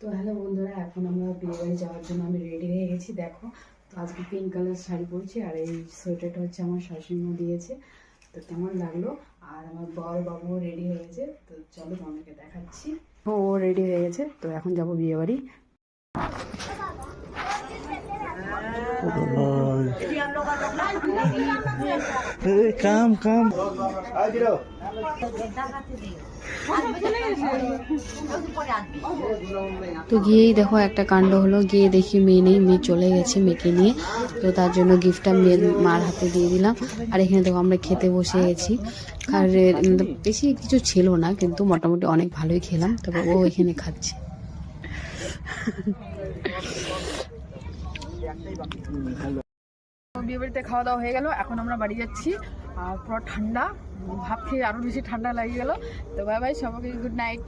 তো হ্যালো বন্ধুরা, এখন আমরা বিয়েবাড়ি যাওয়ার জন্য আমি রেডি হয়ে গেছি। দেখো, তো আজকে পিঙ্ক কালার শাড়ি পরছি, আর এই সোয়েটারটা হচ্ছে আমার শাশুড়িমা দিয়েছে। তো কেমন লাগলো? আর আমার বর বাবুও রেডি হয়ে গেছে। তো চলো তোমাদেরকে দেখাচ্ছি। ও রেডি হয়ে গেছে, তো এখন যাবো বিয়েবাড়ি। কাম কাম তো গিয়েই দেখো একটা কাণ্ড হলো, গিয়ে দেখি মেয়ে নেই, মেয়ে চলে গেছে মেয়েকে নিয়ে। তো তার জন্য গিফটটা মেয়ের মার হাতে দিয়ে দিলাম। আর এখানে দেখো আমরা খেতে বসে গেছি। আর বেশি কিছু ছিল না, কিন্তু মোটামুটি অনেক ভালোই খেলাম। তবে ও এখানে খাচ্ছে। বিয়ে বাড়িতে খাওয়া দাওয়া হয়ে গেল, এখন আমরা বাড়ি যাচ্ছি। আর পুরো ঠান্ডা, ভাব খেয়ে আরো বেশি ঠান্ডা লাগে গেল। তো বাই বাই, সবাইকে গুড নাইট।